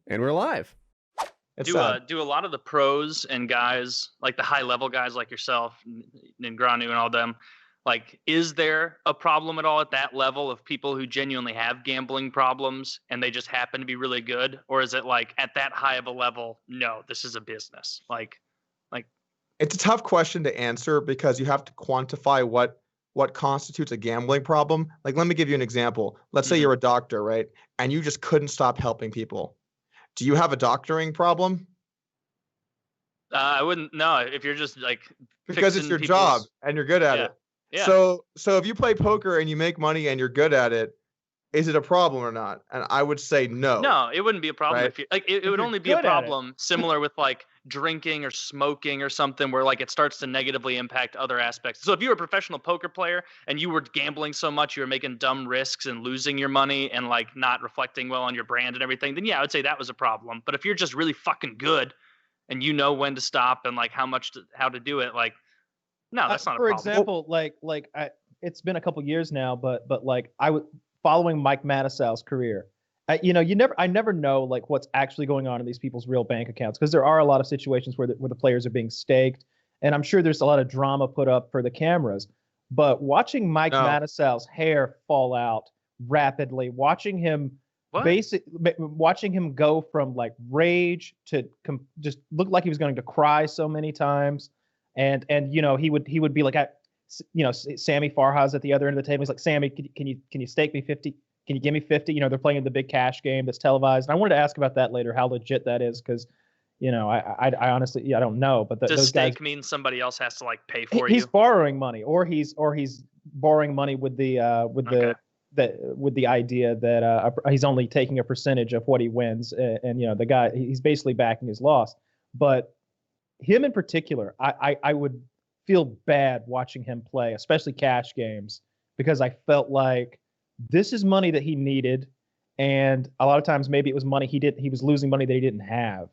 And we're live. Do a lot of the pros and guys, like the high level guys like yourself, Ningranu and all them, like, is there a problem at all at that level of people who genuinely have gambling problems and they just happen to be really good? Or is it like at that high of a level, no, this is a business? Like it's a tough question to answer because you have to quantify what constitutes a gambling problem. Like, let me give you an example. Let's say you're a doctor, right? And you just couldn't stop helping people. Do you have a doctoring problem? I wouldn't know if you're just like, because it's your job and you're good at it. Yeah. So if you play poker and you make money and you're good at it, is it a problem or not? And I would say no. No, it wouldn't be a problem. Right? If you like, it would only be a problem similar with like drinking or smoking or something where like it starts to negatively impact other aspects. So if you were a professional poker player and you were gambling so much, you were making dumb risks and losing your money and like not reflecting well on your brand and everything, then yeah, I would say that was a problem. But if you're just really fucking good and you know when to stop and like how to do it, like, no, that's not a problem. For example, it's been a couple years now, but like I was following Mike Matisau's career. I never know like what's actually going on in these people's real bank accounts, because there are a lot of situations where the players are being staked, and I'm sure there's a lot of drama put up for the cameras. But watching Mike Matisau's hair fall out rapidly, watching him watching him go from like rage to just look like he was going to cry so many times, and he would be like Sammy Farhaz at the other end of the table. He's like, Sammy, can you stake me 50? Can you give me 50? They're playing the big cash game that's televised. And I wanted to ask about that later, how legit that is, because, I honestly, I don't know. But does stake mean somebody else has to like pay for you? He's borrowing money, or he's borrowing money with the idea that he's only taking a percentage of what he wins, and the guy, he's basically backing his loss. But him in particular, I would feel bad watching him play, especially cash games, because I felt like this is money that he needed, and a lot of times maybe it was money he was losing money that he didn't have.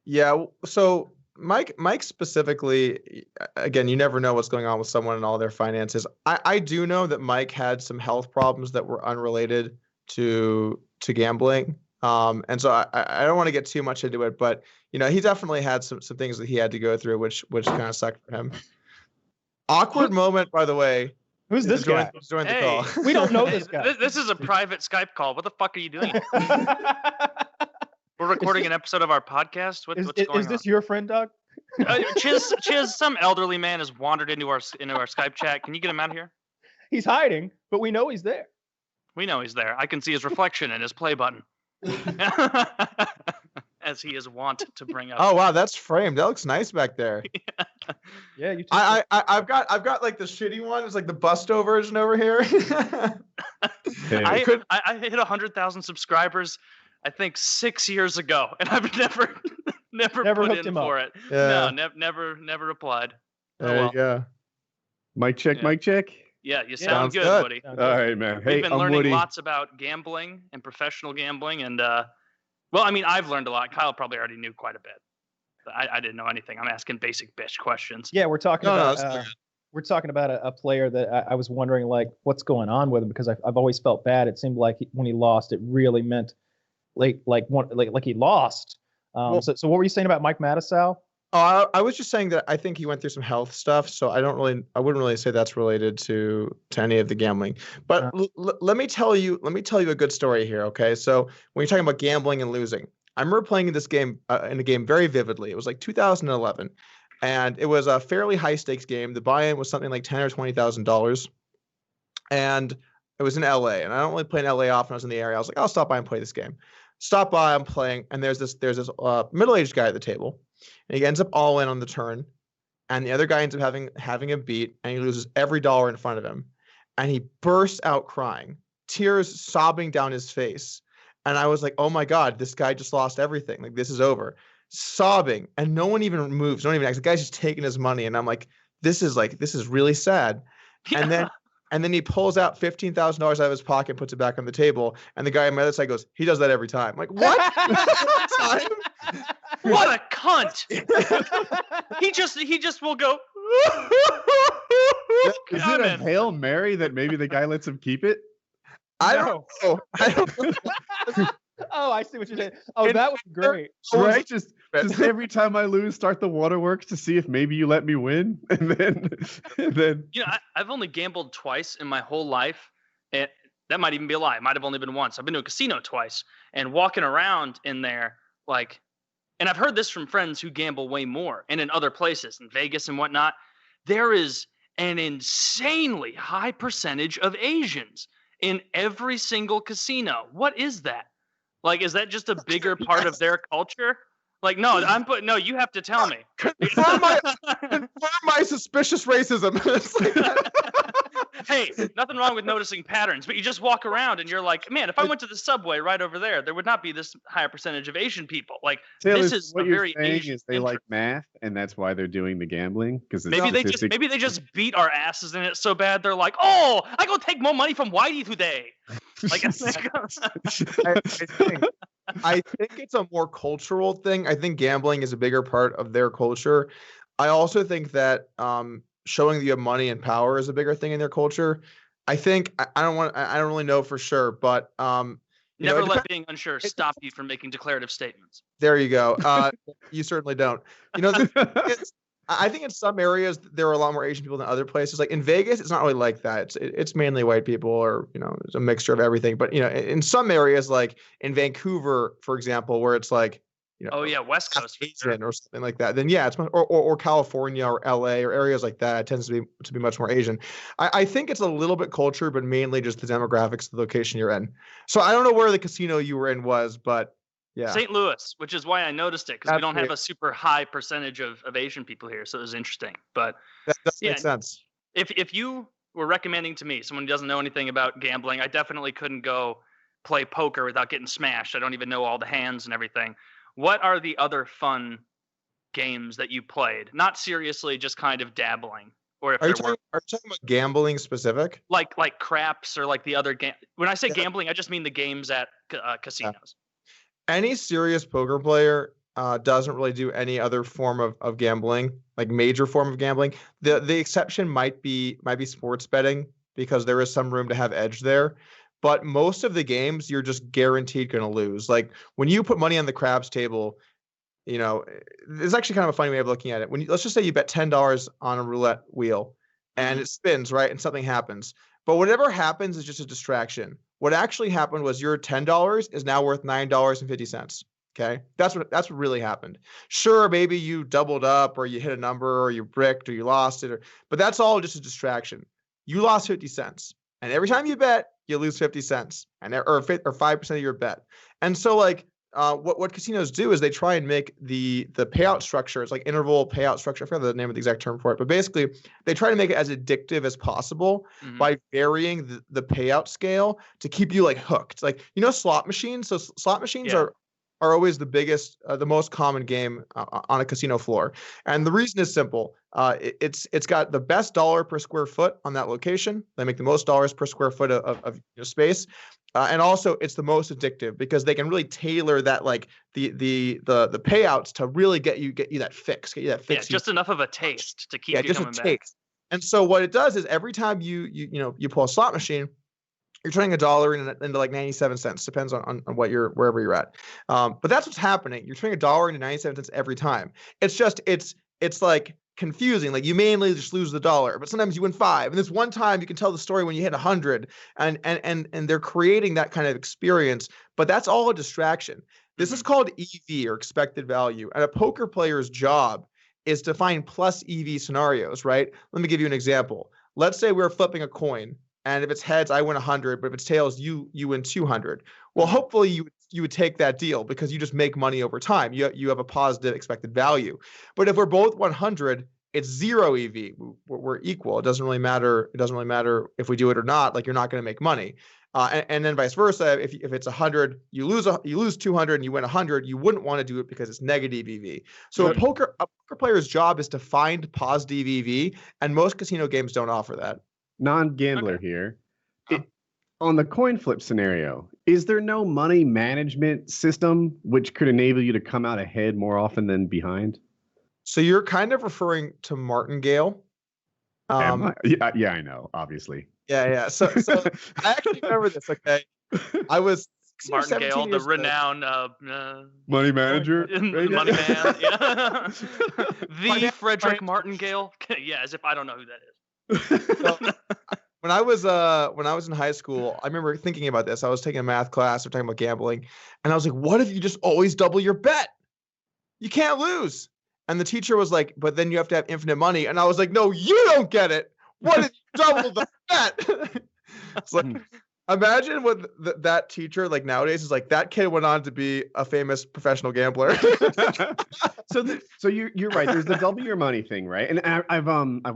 Yeah, so Mike specifically, again, you never know what's going on with someone and all their finances. I do know that Mike had some health problems that were unrelated to gambling. And so I don't want to get too much into it, but he definitely had some things that he had to go through, which kind of sucked for him. Awkward moment, by the way. Who's this guy? Join the call. We don't know this guy. This is a private Skype call. What the fuck are you doing? We're recording an episode of our podcast. What's going on? Is this your friend, Doug? Chiz, some elderly man has wandered into our Skype chat. Can you get him out of here? He's hiding, but we know he's there. We know he's there. I can see his reflection in his play button. As he is wont to bring up. Oh wow, that's framed. That looks nice back there. Yeah, you. I've got like the shitty one. It's like the busto version over here. I hit 100,000 subscribers, I think 6 years ago, and I've never put in for it. Yeah. No, never applied. There you go. Mic check. Yeah, you sound good, Woody. All right, man. Hey, we've been learning lots about gambling and professional gambling, and well, I mean, I've learned a lot. Kyle probably already knew quite a bit. I didn't know anything. I'm asking basic bitch questions. Yeah, we're talking about a player that I was wondering like what's going on with him, because I've always felt bad. It seemed like when he lost, it really meant like he lost. So what were you saying about Mike Matisau? Oh, I was just saying that I think he went through some health stuff, so I wouldn't really say that's related to any of the gambling. But let me tell you a good story here, okay? So when you're talking about gambling and losing, I remember playing this game in a game very vividly. It was like 2011, and it was a fairly high stakes game. The buy-in was something like $10,000 or $20,000, and it was in LA. And I don't really play in LA often. I was in the area. I was like, I'll stop by and play this game. Stop by, I'm playing, and there's this middle-aged guy at the table. And he ends up all in on the turn, and the other guy ends up having a beat, and he loses every dollar in front of him, and he bursts out crying, tears sobbing down his face, and I was like, "Oh my God, this guy just lost everything! Like this is over." Sobbing, and no one even moves, no one even acts. The guy's just taking his money, and I'm like, "This is really sad." Yeah. And then he pulls out $15,000 out of his pocket and puts it back on the table, and the guy on my other side goes, "He does that every time." I'm like, what? What a cunt! he just will go. Is it a Hail Mary that maybe the guy lets him keep it? I don't know. Oh, I see what you're saying. Oh, that was great. Right? Just every time I lose, start the waterworks to see if maybe you let me win, and then. You know, I've only gambled twice in my whole life, and that might even be a lie. It might have only been once. I've been to a casino twice, and walking around in there, like, and I've heard this from friends who gamble way more, and in other places, in Vegas and whatnot, there is an insanely high percentage of Asians in every single casino. What is that? Like, is that just a bigger part of their culture? Like, no, no, you have to tell me. Confirm my suspicious racism. It's like Hey, nothing wrong with noticing patterns, but you just walk around and you're like, man, if I went to the subway right over there, there would not be this higher percentage of Asian people. Like, Taylor, this is what a you're very saying Asian is they like math, and that's why they're doing the gambling. Because maybe they just beat our asses in it so bad they're like, oh, I go take more money from Whitey today. Like, I think it's a more cultural thing. I think gambling is a bigger part of their culture. I also think that showing that you have money and power is a bigger thing in their culture. I think I don't really know for sure, but never let being unsure stop you from making declarative statements. There you go. You certainly don't. You know, I think in some areas there are a lot more Asian people than other places. Like in Vegas, it's not really like that. It's mainly white people, or it's a mixture of everything. But in some areas, like in Vancouver, for example, where it's like oh yeah, West Coast Asian or something like that, then yeah, it's or California or LA or areas like that. It tends to be much more Asian. I think it's a little bit culture, but mainly just the demographics of the location you're in. So I don't know where the casino you were in was, but yeah, St. Louis, which is why I noticed it, because we don't have a super high percentage of Asian people here, so it was interesting. But that does make sense. If you were recommending to me, someone who doesn't know anything about gambling, I definitely couldn't go play poker without getting smashed. I don't even know all the hands and everything. What are the other fun games that you played? Not seriously, just kind of dabbling. Or if are you talking about gambling specific? Like craps or like the other game. When I say gambling, I just mean the games at casinos. Any serious poker player doesn't really do any other form of gambling, like major form of gambling. The exception might be sports betting, because there is some room to have edge there. But most of the games, you're just guaranteed going to lose. Like when you put money on the craps table, it's actually kind of a funny way of looking at it. Let's just say you bet $10 on a roulette wheel and it spins, right? And something happens. But whatever happens is just a distraction. What actually happened was your $10 is now worth $9.50. Okay. That's what really happened. Sure, maybe you doubled up or you hit a number or you bricked or you lost it, but that's all just a distraction. You lost 50 cents. And every time you bet, you lose 50 cents or 5% of your bet. And so what casinos do is they try and make the payout structure, it's like interval payout structure. I forgot the name of the exact term for it, but basically they try to make it as addictive as possible by varying the payout scale to keep you hooked. Like, slot machines. So slot machines are always the biggest, the most common game on a casino floor. And the reason is simple. It's got the best dollar per square foot on that location. They make the most dollars per square foot of space. And also it's the most addictive because they can really tailor that, the payouts to really get you that fix. Yeah, just enough of a taste to keep you coming back. Taste. And so what it does is every time you pull a slot machine, you're turning $1 into like 97 cents. Depends on wherever you're at. But that's what's happening. You're turning $1 into 97 cents every time. It's just it's like confusing. Like you mainly just lose the $1, but sometimes you win 5. And this one time you can tell the story when you hit 100, and they're creating that kind of experience. But that's all a distraction. This is called EV, or expected value, and a poker player's job is to find plus EV scenarios. Right? Let me give you an example. Let's say we're flipping a coin. And if it's heads, I win 100. But if it's tails, you win 200. Well, hopefully you would take that deal because you just make money over time. You have a positive expected value. But if we're both 100, it's 0 EV. We're equal. It doesn't really matter. It doesn't really matter if we do it or not. Like, you're not going to make money. And then vice versa. If it's 100, you lose 200 and you win 100. You wouldn't want to do it because it's negative EV. So a poker player's job is to find positive EV, and most casino games don't offer that. Non-gambler here. On the coin flip scenario, is there no money management system which could enable you to come out ahead more often than behind? So you're kind of referring to martingale. Yeah, I know, obviously. Yeah. So I actually remember this. Okay, I was 16 or Martingale, 17 the years old. renowned Money manager. money man, yeah. The Frederick finance- Martingale. Yeah, as if I don't know who that is. So, when I was in high school, I remember thinking about this. I was taking a math class, we're talking about gambling, and I was like, what if you just always double your bet? You can't lose. And the teacher was like, but then you have to have infinite money. And I was like, no, you don't get it. What if you double the bet? It's like, imagine what that teacher, like nowadays, is like, that kid went on to be a famous professional gambler. So you're right. There's the double your money thing, right? And I've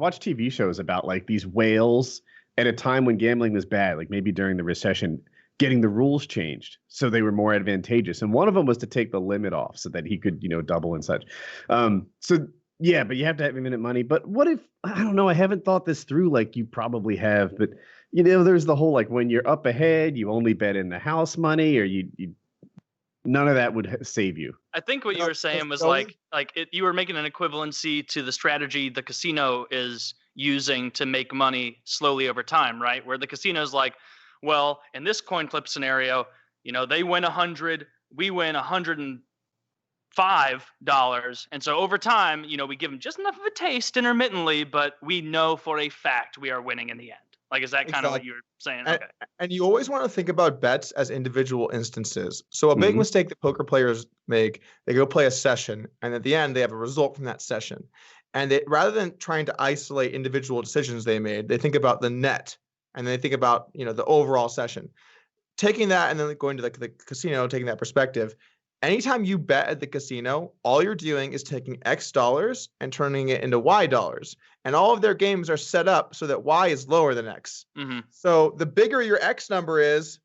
watched TV shows about like these whales at a time when gambling was bad, like maybe during the recession, getting the rules changed so they were more advantageous. And one of them was to take the limit off so that he could, double and such. So yeah, but you have to have infinite money. But what if, I don't know, I haven't thought this through like you probably have, but there's the whole, like when you're up ahead, you only bet in the house money, or you none of that would save you. I think what you were saying was you were making an equivalency to the strategy the casino is using to make money slowly over time, right? Where the casino's like, well, in this coin flip scenario, they win 100, we win $105, and so over time, we give them just enough of a taste intermittently, but we know for a fact we are winning in the end. Like, is that kind of what you were saying? Okay. And you always want to think about bets as individual instances. So a big mistake that poker players make, they go play a session, and at the end, they have a result from that session. And rather than trying to isolate individual decisions they made, they think about the net, and they think about, the overall session. Taking that and then going to the casino, taking that perspective, anytime you bet at the casino, all you're doing is taking X dollars and turning it into Y dollars. And all of their games are set up so that Y is lower than X. Mm-hmm. So the bigger your X number is,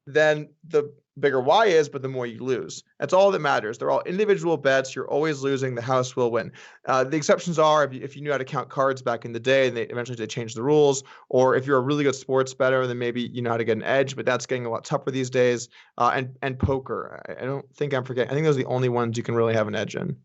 then the bigger Y is, but the more you lose. That's all that matters. They're all individual bets. You're always losing. The house will win. The exceptions are if you knew how to count cards back in the day, and they changed the rules, or if you're a really good sports bettor, then maybe you know how to get an edge, but that's getting a lot tougher these days. And poker. I don't think I'm forgetting. I think those are the only ones you can really have an edge in.